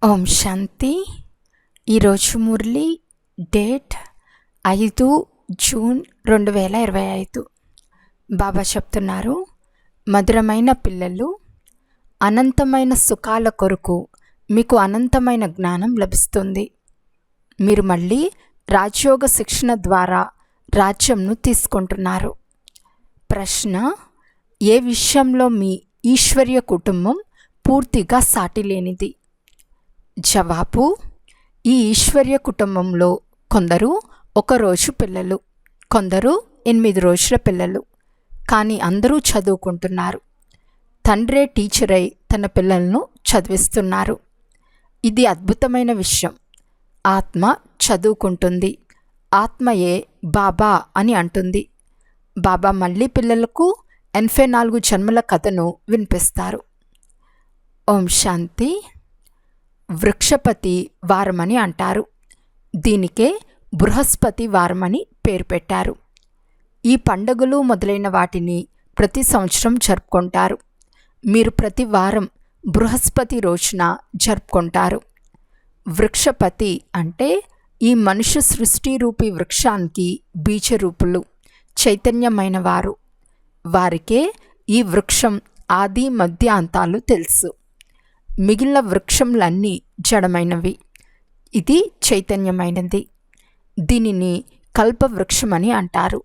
ఓం శాంతి. ఈరోజు Murali date 5 June 2025. బాబా చెప్తున్నారు, మధురమైన పిల్లలు, అనంతమైన సుఖాల కొరకు మీకు అనంతమైన జ్ఞానం లభిస్తుంది. మీరు మళ్ళీ రాజయోగ శిక్షణ ద్వారా రాజ్యంను తీసుకుంటున్నారు. ప్రశ్న: ఏ విషయంలో మీ ఈశ్వర్య కుటుంబం పూర్తిగా సాటిలేనిది? జవాబు: ఈ ఈశ్వర్య కుటుంబంలో కొందరు 1 రోజు పిల్లలు, కొందరు 8 రోజుల పిల్లలు, కానీ అందరూ చదువుకుంటున్నారు. తండ్రే టీచరై తన పిల్లలను చదివిస్తున్నారు. ఇది అద్భుతమైన విషయం. ఆత్మ చదువుకుంటుంది. ఆత్మయే బాబా అని అంటుంది. బాబా మళ్ళీ పిల్లలకు 84 జన్మల కథను వినిపిస్తారు. ఓం శాంతి. వృక్షపతి వారమని అంటారు. దీనికే బృహస్పతి వారమని పేరు పెట్టారు. ఈ పండుగలు మొదలైన వాటిని ప్రతి సంవత్సరం జరుపుకుంటారు. మీరు ప్రతి వారం బృహస్పతి రోజున జరుపుకుంటారు. వృక్షపతి అంటే ఈ మనుష్య సృష్టి రూపీ వృక్షానికి బీజరూపులు, చైతన్యమైన వారు. వారికే ఈ వృక్షం ఆది మధ్య అంతాలు తెలుసు. మిగిలిన వృక్షములన్నీ జడమైనవి. ఇది చైతన్యమైనది. దీనిని కల్పవృక్షమని అంటారు.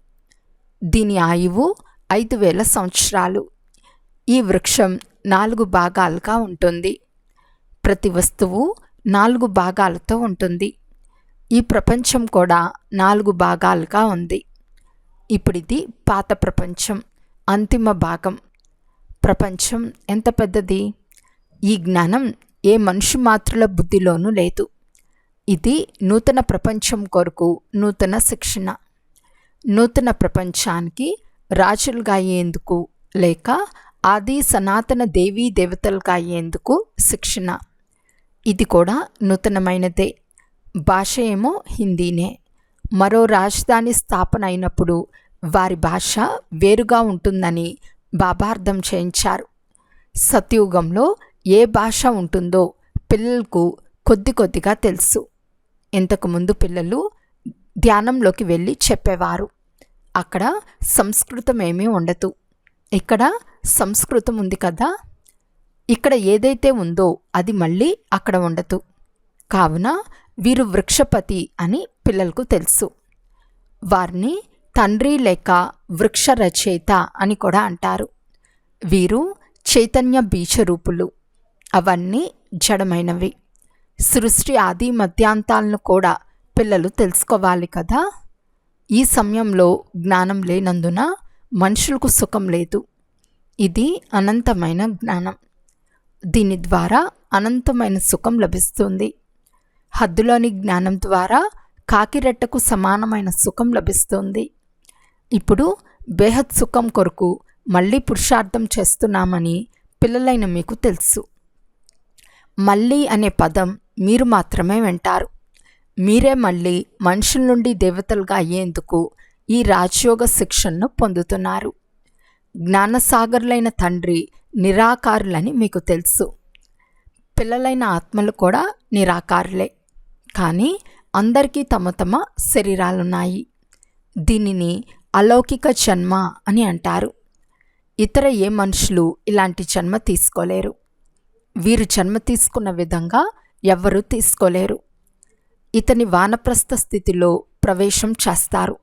దీని ఆయువు 5000 సంవత్సరాలు. ఈ వృక్షం 4 భాగాలుగా ఉంటుంది. ప్రతి వస్తువు 4 భాగాలతో ఉంటుంది. ఈ ప్రపంచం కూడా 4 భాగాలుగా ఉంది. ఇప్పుడిది పాత ప్రపంచం, అంతిమ భాగం. ప్రపంచం ఎంత పెద్దది! ఈ జ్ఞానం ఏ మనిషి మాత్రుల బుద్ధిలోనూ లేదు. ఇది నూతన ప్రపంచం కొరకు నూతన శిక్షణ. నూతన ప్రపంచానికి రాజులుగా అయ్యేందుకు లేక ఆది సనాతన దేవీ దేవతలుగా అయ్యేందుకు శిక్షణ. ఇది కూడా నూతనమైనదే. భాష ఏమో హిందీనే. మరో రాజధాని స్థాపన అయినప్పుడు వారి భాష వేరుగా ఉంటుందని బాబా అర్థం చేయించారు. సత్యుగంలో ఏ భాష ఉంటుందో పిల్లలకు కొద్దిగా తెలుసు. ఇంతకుముందు పిల్లలు ధ్యానంలోకి వెళ్ళి చెప్పేవారు. అక్కడ సంస్కృతం ఏమీ ఉండదు. ఇక్కడ సంస్కృతం ఉంది కదా. ఇక్కడ ఏదైతే ఉందో అది మళ్ళీ అక్కడ ఉండదు. కావున వీరు వృక్షపతి అని పిల్లలకు తెలుసు. వారిని తండ్రి లేక వృక్ష రచయిత అని కూడా అంటారు. వీరు చైతన్య బీజరూపులు. అవన్నీ జడమైనవి. సృష్టి ఆది మధ్యాంతాలను కూడా పిల్లలు తెలుసుకోవాలి కదా. ఈ సమయంలో జ్ఞానం లేనందున మనుషులకు సుఖం లేదు. ఇది అనంతమైన జ్ఞానం. దీని ద్వారా అనంతమైన సుఖం లభిస్తుంది. హద్దులోని జ్ఞానం ద్వారా కాకిరెట్టకు సమానమైన సుఖం లభిస్తుంది. ఇప్పుడు బేహద్ సుఖం కొరకు మళ్ళీ పురుషార్థం చేస్తున్నామని పిల్లలైన మీకు తెలుసు. మళ్ళీ అనే పదం మీరు మాత్రమే వింటారు. మీరే మళ్ళీ మనుషుల నుండి దేవతలుగా అయ్యేందుకు ఈ రాజయోగ శిక్షణను పొందుతున్నారు. జ్ఞానసాగరులైన తండ్రి నిరాకారులని మీకు తెలుసు. పిల్లలైన ఆత్మలు కూడా నిరాకారులే. కానీ అందరికీ తమ తమ శరీరాలున్నాయి. దీనిని అలౌకిక జన్మ అని అంటారు. ఇతర ఏ మనుషులు ఇలాంటి జన్మ తీసుకోలేరు. వీరు జన్మ తీసుకున్న విధంగా ఎవ్వరూ తీసుకోలేరు. ఇతని వానప్రస్థ స్థితిలో ప్రవేశం చేస్తారు.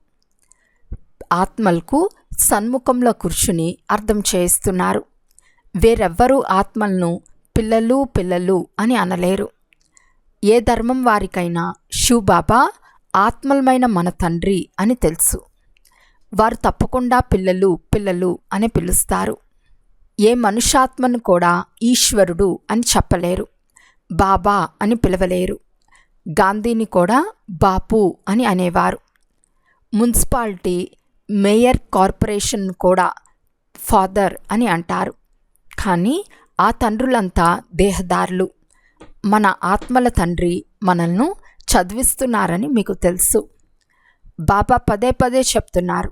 ఆత్మలకు సన్ముఖంలో కూర్చుని అర్థం చేయిస్తున్నారు. వేరెవ్వరూ ఆత్మలను పిల్లలు అని అనలేరు. ఏ ధర్మం వారికైనా శివబాబా ఆత్మలమైన మన తండ్రి అని తెలుసు. వారు తప్పకుండా పిల్లలు అని పిలుస్తారు. ఏ మనుష్యాత్మను కూడా ఈశ్వరుడు అని చెప్పలేరు. బాబా అని పిలవలేరు. గాంధీని కూడా బాపు అని అనేవారు. మున్సిపాలిటీ, మేయర్, కార్పొరేషన్ కూడా ఫాదర్ అని అంటారు. కానీ ఆ తండ్రులంతా దేహదారులు. మన ఆత్మల తండ్రి మనల్ని చదివిస్తున్నారని మీకు తెలుసు. బాబా పదే చెప్తున్నారు,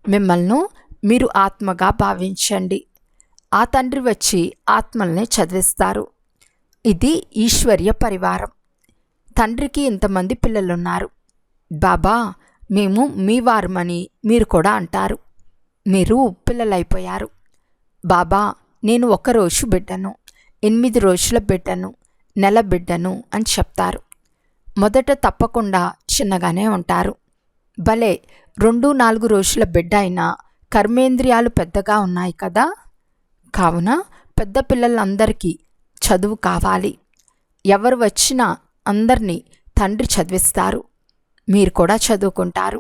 మిమ్మల్ని మీరు ఆత్మగా భావించండి. ఆ తండ్రి వచ్చి ఆత్మల్ని చదివిస్తారు. ఇది ఈశ్వర్య పరివారం. తండ్రికి ఇంతమంది పిల్లలున్నారు. బాబా, మేము మీ వారమని మీరు కూడా అంటారు. మీరు పిల్లలైపోయారు. బాబా, నేను 1 రోజు బిడ్డను, 8 రోజుల బిడ్డను, నెల బిడ్డను అని చెప్తారు. మొదట తప్పకుండా చిన్నగానే ఉంటారు. భలే 2-4 రోజుల బిడ్డ అయినా కర్మేంద్రియాలు పెద్దగా ఉన్నాయి కదా. కావున పెద్ద పిల్లలందరికీ చదువు కావాలి. ఎవరు వచ్చినా అందరినీ తండ్రి చదివిస్తారు. మీరు కూడా చదువుకుంటారు.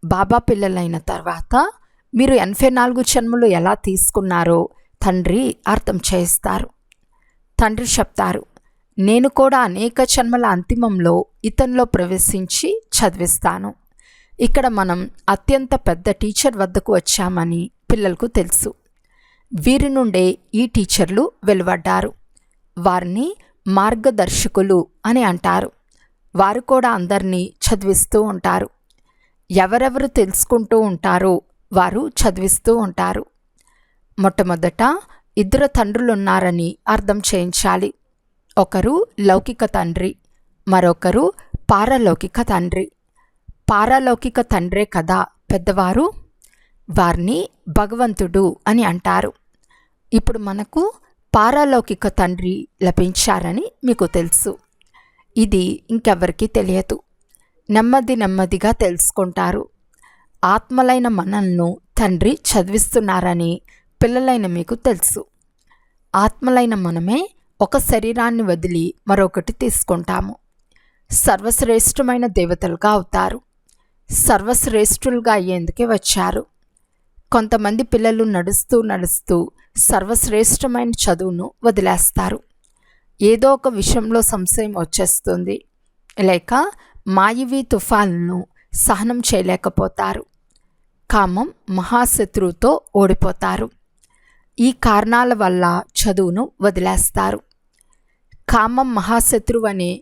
బాబా పిల్లలైన తర్వాత మీరు 84 జన్మలు ఎలా తీసుకున్నారో తండ్రి అర్థం చేయిస్తారు. తండ్రి చెప్తారు, నేను కూడా అనేక జన్మల అంతిమంలో ఇతనిలో ప్రవేశించి చదివిస్తాను. ఇక్కడ మనం అత్యంత పెద్ద టీచర్ వద్దకు వచ్చామని పిల్లలకు తెలుసు. వీరి నుండే ఈ టీచర్లు వెలువడ్డారు. వారిని మార్గదర్శకులు అని అంటారు. వారు కూడా అందరినీ చదివిస్తూ ఉంటారు. ఎవరెవరు తెలుసుకుంటూ ఉంటారో వారు చదివిస్తూ ఉంటారు. మొట్టమొదట 2 తండ్రులున్నారని అర్థం చేయించాలి. ఒకరు లౌకిక తండ్రి, మరొకరు పారలౌకిక తండ్రి. పారలౌకిక తండ్రే కదా పెద్దవారు. వారిని భగవంతుడు అని అంటారు. ఇప్పుడు మనకు పారలౌకిక తండ్రి లభించారని మీకు తెలుసు. ఇది ఇంకెవరికీ తెలియదు. నెమ్మదిగా తెలుసుకుంటారు. ఆత్మలైన మనల్ని తండ్రి చదివిస్తున్నారని పిల్లలైన మీకు తెలుసు. ఆత్మలైన మనమే ఒక శరీరాన్ని వదిలి మరొకటి తీసుకుంటాము. సర్వశ్రేష్టమైన దేవతలుగా అవుతారు. సర్వశ్రేష్ఠులుగా అయ్యేందుకే వచ్చారు. కొంతమంది పిల్లలు నడుస్తూ సర్వశ్రేష్టమైన చదువును వదిలేస్తారు. ఏదో ఒక విషయంలో సంశయం వచ్చేస్తుంది, లేక మాయవి తుఫాన్లను సహనం చేయలేకపోతారు. కామం మహాశత్రువుతో ఓడిపోతారు. ఈ కారణాల వల్ల చదువును వదిలేస్తారు. కామం మహాశత్రువు అనే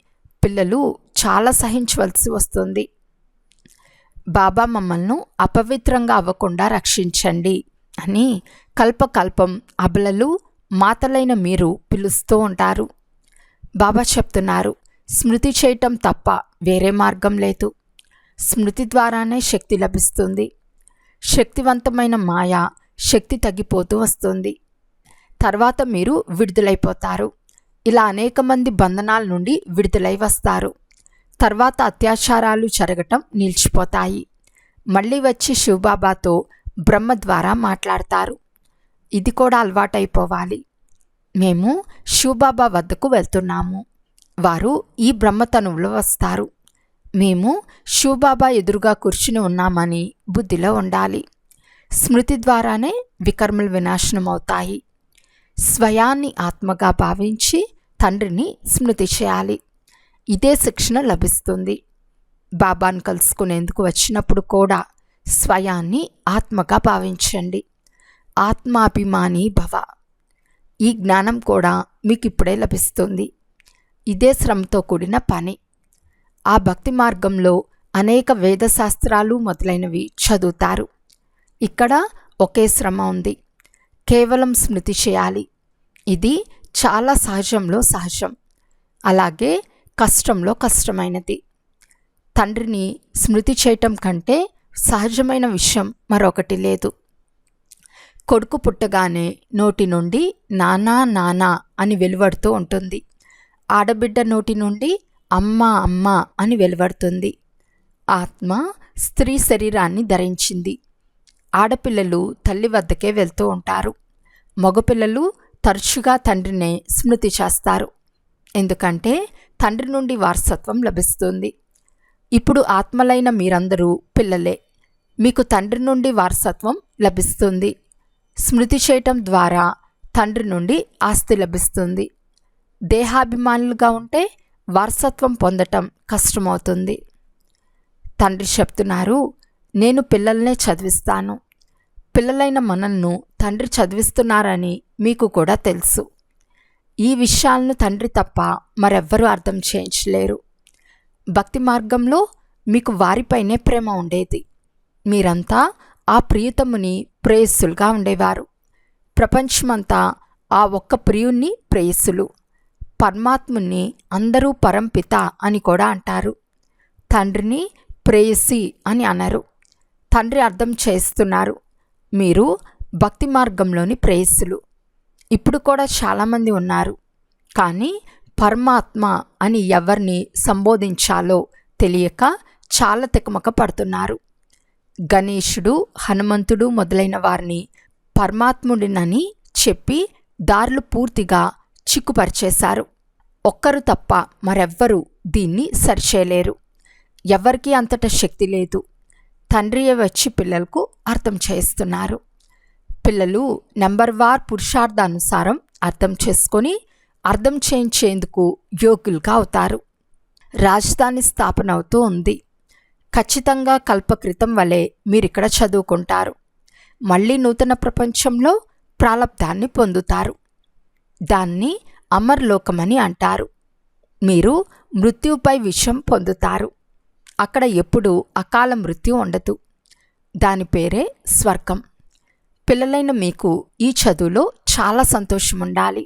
పిల్లలు చాలా సహించవలసి వస్తుంది. బాబా మమ్మల్ని అపవిత్రంగా అవ్వకుండా రక్షించండి అని కల్పకల్పం అబలలు మాతలైన మీరు పిలుస్తూ ఉంటారు. బాబా చెప్తున్నారు, స్మృతి చేయటం తప్ప వేరే మార్గం లేదు. స్మృతి ద్వారానే శక్తి లభిస్తుంది. శక్తివంతమైన మాయ శక్తి తగ్గిపోతూ వస్తుంది. తర్వాత మీరు విడుదలైపోతారు. ఇలా అనేక మంది బంధనాల నుండి విడుదలై వస్తారు. తర్వాత అత్యాచారాలు జరగటం నిలిచిపోతాయి. మళ్ళీ వచ్చి శివబాబాతో బ్రహ్మ ద్వారా మాట్లాడతారు. ఇది కూడా అలవాటైపోవాలి. మేము శివబాబా వద్దకు వెళ్తున్నాము. వారు ఈ బ్రహ్మతనువులో వస్తారు. మేము శివబాబా ఎదురుగా కూర్చుని ఉన్నామని బుద్ధిలో ఉండాలి. స్మృతి ద్వారానే వికర్మలు వినాశనం అవుతాయి. స్వయాన్ని ఆత్మగా భావించి తండ్రిని స్మృతి చేయాలి. ఇదే శిక్షణ లభిస్తుంది. బాబాను కలుసుకునేందుకు వచ్చినప్పుడు కూడా స్వయాన్ని ఆత్మగా భావించండి. ఆత్మాభిమాని భవ. ఈ జ్ఞానం కూడా మీకు ఇప్పుడే లభిస్తుంది. ఇదే శ్రమతో కూడిన పని. ఆ భక్తి మార్గంలో అనేక వేదశాస్త్రాలు మొదలైనవి చదువుతారు. ఇక్కడ ఒకే శ్రమ ఉంది. కేవలం స్మృతి చేయాలి. ఇది చాలా సహజంలో సహజం, అలాగే కష్టంలో కష్టమైనది. తండ్రిని స్మృతి చేయటం కంటే సహజమైన విషయం మరొకటి లేదు. కొడుకు పుట్టగానే నోటి నుండి నానా నానా అని వెలువడుతూ ఉంటుంది. ఆడబిడ్డ నోటి నుండి అమ్మ అమ్మ అని వెలువడుతుంది. ఆత్మ స్త్రీ శరీరాన్ని ధరించింది. ఆడపిల్లలు తల్లి వద్దకే వెళ్తూ ఉంటారు. మగపిల్లలు తరచుగా తండ్రినే స్మృతి చేస్తారు. ఎందుకంటే తండ్రి నుండి వారసత్వం లభిస్తుంది. ఇప్పుడు ఆత్మలైన మీరందరూ పిల్లలే. మీకు తండ్రి నుండి వారసత్వం లభిస్తుంది. స్మృతి చేయటం ద్వారా తండ్రి నుండి ఆస్తి లభిస్తుంది. దేహాభిమానులుగా ఉంటే వారసత్వం పొందటం కష్టమవుతుంది. తండ్రి చెప్తున్నారు, నేను పిల్లల్నే చదివిస్తాను. పిల్లలైన మనల్ని తండ్రి చదివిస్తున్నారని మీకు కూడా తెలుసు. ఈ విషయాలను తండ్రి తప్ప మరెవ్వరూ అర్థం చేయించలేరు. భక్తి మార్గంలో మీకు వారిపైనే ప్రేమ ఉండేది. మీరంతా ఆ ప్రియతముని ప్రేయస్సులుగా ఉండేవారు. ప్రపంచమంతా ఆ ఒక్క ప్రియుణ్ణి ప్రేయస్సులు. పరమాత్ముని అందరూ పరంపిత అని కూడా అంటారు. తండ్రిని ప్రేయసి అని అనరు. తండ్రి అర్థం చేస్తున్నారు, మీరు భక్తి మార్గంలోని ప్రేయస్సులు. ఇప్పుడు కూడా చాలామంది ఉన్నారు, కానీ పరమాత్మ అని ఎవరిని సంబోధించాలో తెలియక చాలా తికమక పడుతున్నారు. గణేశుడు, హనుమంతుడు మొదలైన వారిని పరమాత్ముడినని చెప్పి దారులు పూర్తిగా చిక్కుపరిచేశారు. ఒక్కరు తప్ప మరెవ్వరూ దీన్ని సరిచేయలేరు. ఎవరికీ అంతటా శక్తి లేదు. తండ్రియే వచ్చి పిల్లలకు అర్థం చేస్తున్నారు. పిల్లలు నెంబర్ వార్ పురుషార్థానుసారం అర్థం చేసుకొని అర్థం చేయించేందుకు యోగ్యులుగా అవుతారు. రాజధాని స్థాపన అవుతూ ఉంది. ఖచ్చితంగా కల్పకృతం వలె మీరిక్కడ చదువుకుంటారు. మళ్ళీ నూతన ప్రపంచంలో ప్రాలబ్ధాన్ని పొందుతారు. దాన్ని అమర్లోకమని అంటారు. మీరు మృత్యుపై విషం పొందుతారు. అక్కడ ఎప్పుడూ అకాల మృత్యు ఉండదు. దాని పేరే స్వర్గం. పిల్లలైన మీకు ఈ చదువులో చాలా సంతోషం ఉండాలి.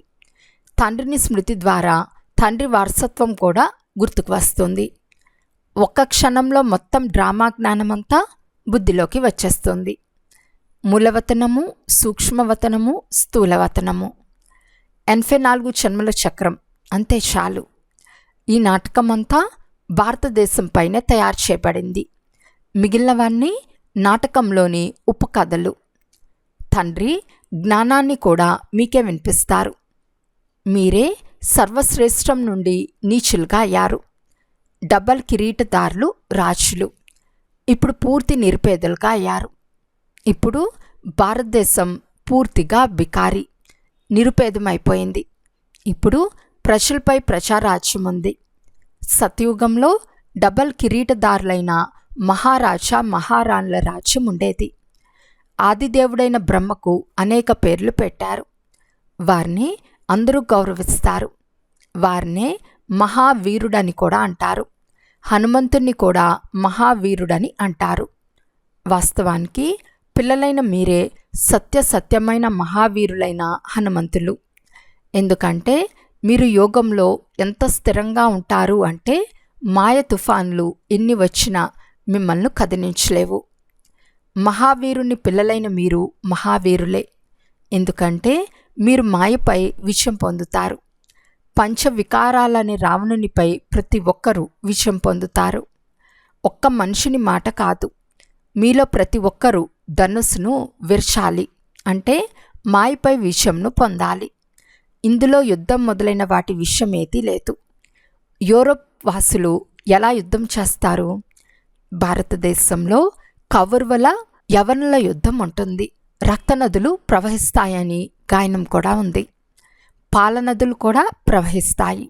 తండ్రిని స్మృతి ద్వారా తండ్రి వారసత్వం కూడా గుర్తుకు వస్తుంది. ఒక్క క్షణంలో మొత్తం డ్రామా జ్ఞానమంతా బుద్ధిలోకి వచ్చేస్తుంది. మూలవతనము, సూక్ష్మవతనము, స్థూలవతనము, 84 జన్మల చక్రం, అంతే చాలు. ఈ నాటకమంతా భారతదేశం పైనే తయారు చేయబడింది. మిగిలినవన్నీ నాటకంలోని ఉపకథలు. తండ్రి జ్ఞానాన్ని కూడా మీకే వినిపిస్తారు. మీరే సర్వశ్రేష్టం నుండి నీచులుగా అయ్యారు. డబల్ కిరీటదారులు రాజులు. ఇప్పుడు పూర్తి నిరుపేదలుగా అయ్యారు. ఇప్పుడు భారతదేశం పూర్తిగా బికారి, నిరుపేదమైపోయింది. ఇప్పుడు ప్రజలపై ప్రజారాజ్యం ఉంది. సత్యుగంలో డబల్ కిరీటదారులైన మహారాజా మహారాణుల రాజ్యం ఉండేది. ఆదిదేవుడైన బ్రహ్మకు అనేక పేర్లు పెట్టారు. వారిని అందరూ గౌరవిస్తారు. వారినే మహావీరుడని కూడా అంటారు. హనుమంతుణ్ణి కూడా మహావీరుడని అంటారు. వాస్తవానికి పిల్లలైన మీరే సత్యమైన మహావీరులైన హనుమంతులు. ఎందుకంటే మీరు యోగంలో ఎంత స్థిరంగా ఉంటారు అంటే మాయ తుఫాన్లు ఎన్ని వచ్చినా మిమ్మల్ని కదిలించలేవు. మహావీరుని పిల్లలైన మీరు మహావీరులే. ఎందుకంటే మీరు మాయపై విజయం పొందుతారు. పంచవికారాలనే రావణునిపై ప్రతి ఒక్కరూ విజయం పొందుతారు. ఒక్క మనిషిని మాట కాదు, మీలో ప్రతి ఒక్కరూ ధనుస్సును విరచాలి, అంటే మాయపై విజయంను పొందాలి. ఇందులో యుద్ధం మొదలైన వాటి విషయం ఏదీ లేదు. యూరోప్ వాసులు ఎలా యుద్ధం చేస్తారు? భారతదేశంలో కౌరవుల యవనుల యుద్ధం ఉంటుంది. రక్తనదులు ప్రవహిస్తాయని గాయనం కూడా ఉంది. పాలనదులు కూడా ప్రవహిస్తాయి.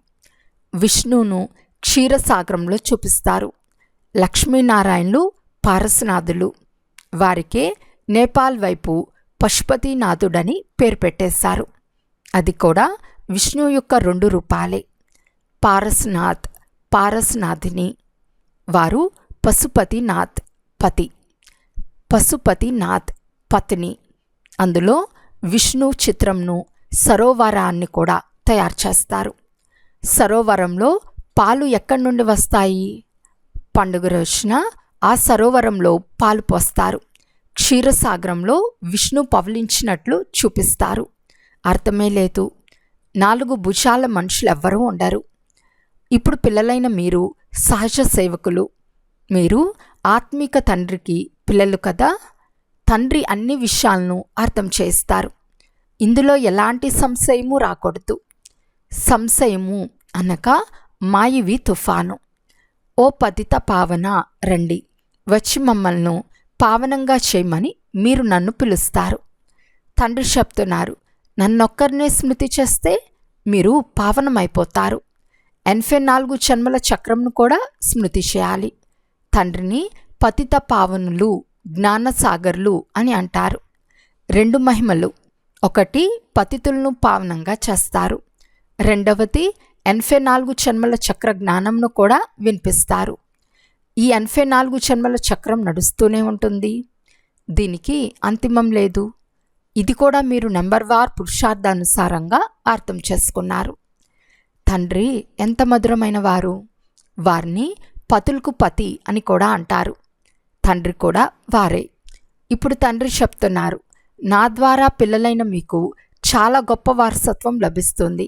విష్ణువును క్షీరసాగరంలో చూపిస్తారు. లక్ష్మీనారాయణులు పారసనాథులు. వారికే నేపాల్ వైపు పశుపతినాథుడని పేరు పెట్టేశారు. అది కూడా విష్ణువు యొక్క 2 రూపాలే. పారస్నాథ్, పారస్నాథిని. వారు పశుపతినాథ్ పతి, పశుపతినాథ్ పత్ని. అందులో విష్ణు చిత్రంను, సరోవరాన్ని కూడా తయారు చేస్తారు. సరోవరంలో పాలు ఎక్కడి నుండి వస్తాయి? పండుగ రోజున ఆ సరోవరంలో పాలు పోస్తారు. క్షీరసాగరంలో విష్ణు పవలించినట్లు చూపిస్తారు. అర్థమే లేదు. 4 భుజాల మనుషులెవ్వరూ ఉండరు. ఇప్పుడు పిల్లలైన మీరు సహజ సేవకులు. మీరు ఆత్మిక తండ్రికి పిల్లలు కదా. తండ్రి అన్ని విషయాలను అర్థం చేస్తారు. ఇందులో ఎలాంటి సంశయము రాకూడదు. సంశయము అనగా మాయవి తుఫాను. ఓ పతిత పావన, రండి, వచ్చి మమ్మల్ని పావనంగా చేయమని మీరు నన్ను పిలుస్తారు. తండ్రి చెప్తున్నారు, నన్నొక్కరినే స్మృతి చేస్తే మీరు పావనమైపోతారు. 84 జన్మల చక్రంను కూడా స్మృతి చేయాలి. తండ్రిని పతిత పావనులు, జ్ఞానసాగర్లు అని అంటారు. 2 మహిమలు. ఒకటి పతితులను పావనంగా చేస్తారు. రెండవది 84 జన్మల చక్ర జ్ఞానంను కూడా వినిపిస్తారు. ఈ 84 జన్మల చక్రం నడుస్తూనే ఉంటుంది. దీనికి అంతిమం లేదు. ఇది కూడా మీరు నెంబర్ వార్ పురుషార్థానుసారంగా అర్థం చేసుకున్నారు. తండ్రి ఎంత మధురమైన వారు, వారిని పతులకు పతి అని కూడా అంటారు. తండ్రి కూడా వారే. ఇప్పుడు తండ్రి చెప్తున్నారు, నా ద్వారా పిల్లలైన మీకు చాలా గొప్ప వారసత్వం లభిస్తుంది.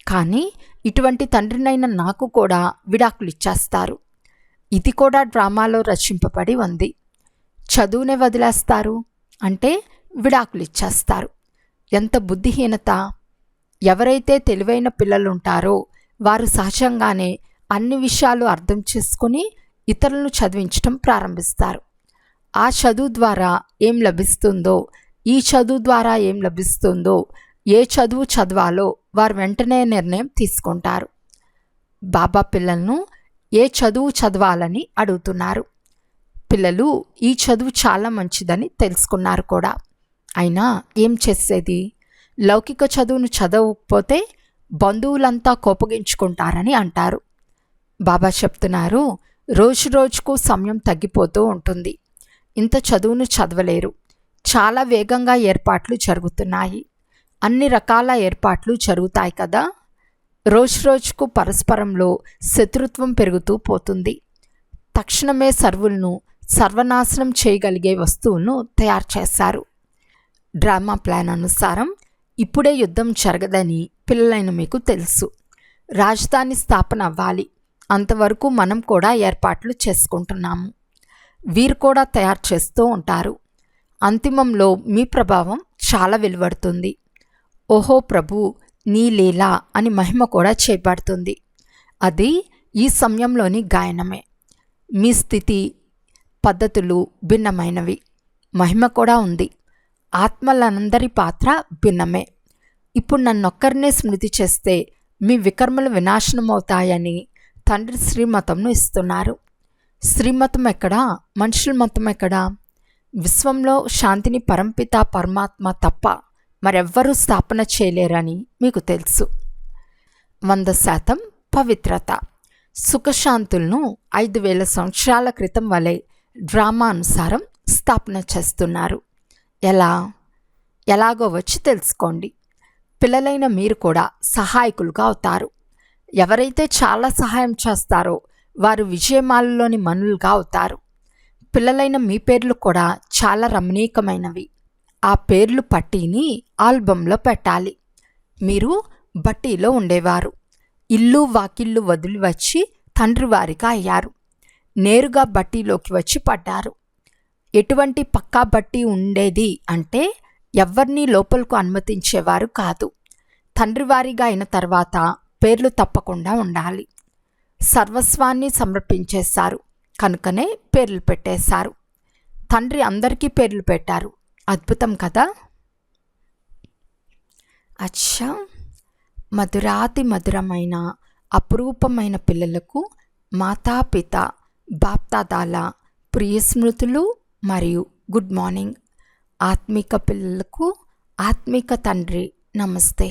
కానీ ఇటువంటి తండ్రినైన నాకు కూడా విడాకులు ఇచ్చేస్తారు. ఇది కూడా డ్రామాలో రచింపబడి ఉంది. చదువునే వదిలేస్తారు అంటే విడాకులు ఇచ్చేస్తారు. ఎంత బుద్ధిహీనత! ఎవరైతే తెలివైన పిల్లలుంటారో వారు సహజంగానే అన్ని విషయాలు అర్థం చేసుకుని ఇతరులను చదివించడం ప్రారంభిస్తారు. ఆ చదువు ద్వారా ఏం లభిస్తుందో, ఈ చదువు ద్వారా ఏం లభిస్తుందో, ఏ చదువు చదవాలో వారు వెంటనే నిర్ణయం తీసుకుంటారు. బాబా పిల్లలను ఏ చదువు చదవాలని అడుగుతున్నారు. పిల్లలు ఈ చదువు చాలా మంచిదని తెలుసుకున్నారు కూడా. అయినా ఏం చేసేది? లౌకిక చదువును చదవకపోతే బంధువులంతా కోపగించుకుంటారని అంటారు. బాబా చెప్తున్నారు, రోజు రోజుకు సమయం తగ్గిపోతూ ఉంటుంది. ఇంత చదువును చదవలేరు. చాలా వేగంగా ఏర్పాట్లు జరుగుతున్నాయి. అన్ని రకాల ఏర్పాట్లు జరుగుతాయి కదా. రోజు రోజుకు పరస్పరంలో శత్రుత్వం పెరుగుతూ పోతుంది. తక్షణమే సర్వులను సర్వనాశనం చేయగలిగే వస్తువులను తయారు చేశారు. డ్రామా ప్లాన్ అనుసారం ఇప్పుడే యుద్ధం జరగదని పిల్లలైన మీకు తెలుసు. రాజధాని స్థాపన అవ్వాలి. అంతవరకు మనం కూడా ఏర్పాట్లు చేసుకుంటున్నాము. వీరు కూడా తయారు చేస్తూ ఉంటారు. అంతిమంలో మీ ప్రభావం చాలా వెలువడుతుంది. ఓహో ప్రభు, నీ లీలా అని మహిమ కూడా చేయబడుతుంది. అది ఈ సమయంలోని గాయనమే. మీ స్థితి పద్ధతులు భిన్నమైనవి. మహిమ కూడా ఉంది. ఆత్మలందరి పాత్ర భిన్నమే. ఇప్పుడు నన్నొక్కరినే స్మృతి చేస్తే మీ వికర్మలు వినాశనమవుతాయని తండ్రి శ్రీమతంను ఇస్తున్నారు. శ్రీమతం ఎక్కడా? మనుషుల మతం ఎక్కడా? విశ్వంలో శాంతిని పరంపిత పరమాత్మ తప్ప మరెవ్వరూ స్థాపన చేయలేరని మీకు తెలుసు. 100% పవిత్రత. సుఖశాంతులను 5000 సంవత్సరాల క్రితం వలె డ్రామా అనుసారం స్థాపన చేస్తున్నారు. ఎలాగో వచ్చి తెలుసుకోండి. పిల్లలైన మీరు కూడా సహాయకులుగా అవుతారు. ఎవరైతే చాలా సహాయం చేస్తారో వారు విజయమాలలోని మనులుగా అవుతారు. పిల్లలైన మీ పేర్లు కూడా చాలా రమణీయకమైనవి. ఆ పేర్లు పట్టీని ఆల్బంలో పెట్టాలి. మీరు బట్టీలో ఉండేవారు. ఇల్లు వాకిళ్ళు వదిలి వచ్చి తండ్రి వారిగా అయ్యారు. నేరుగా బట్టీలోకి వచ్చి పడ్డారు. ఎటువంటి పక్కా బట్టీ ఉండేది అంటే ఎవ్వరినీ లోపలకు అనుమతించేవారు కాదు. తండ్రివారిగా అయిన తర్వాత పేర్లు తప్పకుండా ఉండాలి. సర్వస్వాన్ని సమర్పించేశారు కనుకనే పేర్లు పెట్టేశారు. తండ్రి అందరికీ పేర్లు పెట్టారు. అద్భుతం కదా. అచ్చా, మధురాతి మధురమైన అపురూపమైన పిల్లలకు మాతాపిత బాప్దాదాల ప్రియ స్మృతులు మరియు గుడ్ మార్నింగ్. ఆత్మిక పిల్లలకు ఆత్మిక తండ్రి నమస్తే.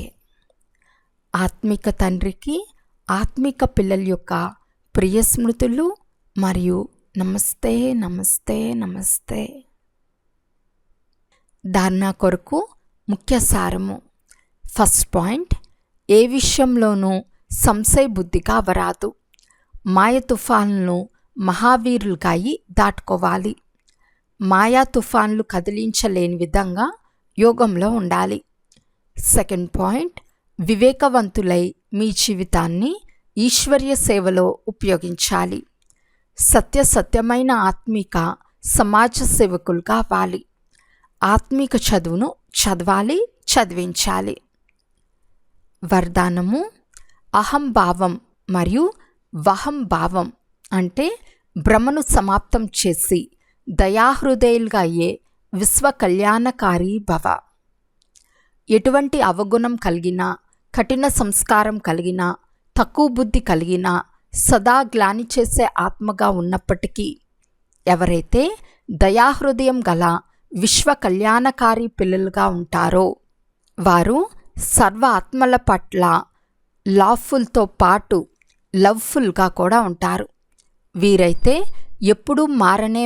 ఆత్మిక తండ్రికి ఆత్మిక పిల్లల యొక్క ప్రియ స్మృతులు మరియు నమస్తే నమస్తే నమస్తే. ధారణ కొరకు ముఖ్య సారము. ఫస్ట్ పాయింట్, ఏ విషయంలోనూ సంశయ బుద్ధిగా అవరాదు. మాయ తుఫాన్లను మహావీరులుగా అయి దాటుకోవాలి. మాయా తుఫాన్లు కదిలించలేని విధంగా యోగంలో ఉండాలి. సెకండ్ పాయింట్, వివేకవంతులై మీ జీవితాన్ని ఈశ్వర్య సేవలో ఉపయోగించాలి. సత్యమైన ఆత్మిక సమాజ సేవకులుగా అవ్వాలి. ఆత్మిక చదువును చదవాలి, చదివించాలి. వరదానము. అహంభావం మరియు వహంభావం అంటే భ్రమను సమాప్తం చేసి దయాహృదయులుగా అయ్యే విశ్వ కళ్యాణకారి భవ. ఎటువంటి అవగుణం కలిగినా, కఠిన సంస్కారం కలిగినా, తక్కువ బుద్ధి కలిగినా, సదా గ్లాని చేసే ఆత్మగా ఉన్నప్పటికీ ఎవరైతే దయాహృదయం గల విశ్వ కళ్యాణకారి పిల్లలుగా ఉంటారో వారు సర్వ ఆత్మల పట్ల లాఫుల్తో పాటు లవ్ఫుల్గా కూడా ఉంటారు. వీరైతే ఎప్పుడూ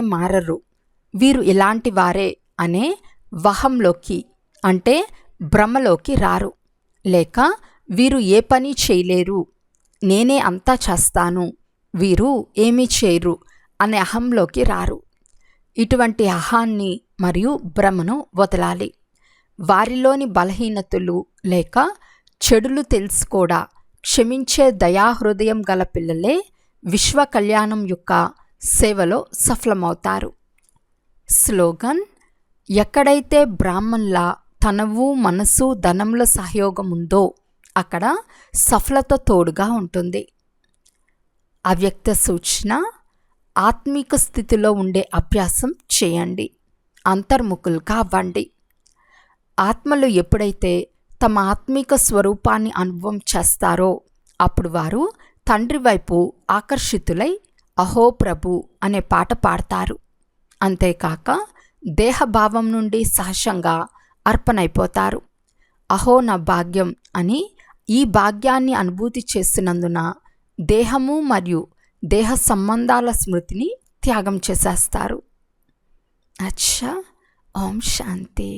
మారరు. వీరు ఇలాంటి వారే అనే వహంలోకి అంటే భ్రమలోకి రారు. లేక వీరు ఏ పని చేయలేరు నేనే అంతా చేస్తాను, వీరు ఏమీ చేయరు అనే అహంలోకి రారు. ఇటువంటి అహాన్ని మరియు భ్రమను వదలాలి. వారిలోని బలహీనతలు లేక చెడులు తెలుసుకోడా క్షమించే దయాహృదయం గల పిల్లలే విశ్వ కళ్యాణం యొక్క సేవలో సఫలమవుతారు. స్లోగన్: ఎక్కడైతే బ్రాహ్మణుల తనవు మనసు ధనముల సహయోగం ఉందో అక్కడ సఫలత తోడుగా ఉంటుంది. అవ్యక్త సూచన: ఆత్మిక స్థితిలో ఉండే అభ్యాసం చేయండి, అంతర్ముఖులుగా అవ్వండి. ఆత్మలు ఎప్పుడైతే తమ ఆత్మిక స్వరూపాన్ని అనుభవం చేస్తారో అప్పుడు వారు తండ్రి వైపు ఆకర్షితులై అహో ప్రభు అనే పాట పాడతారు. అంతేకాక దేహభావం నుండి సహజంగా అర్పణైపోతారు. అహో నా భాగ్యం అని ఈ భాగ్యాన్ని అనుభూతి చేస్తున్నందున దేహము మరియు దేహ సంబంధాల స్మృతిని త్యాగం చేసేస్తారు. అచ్చా, ఓం శాంతి.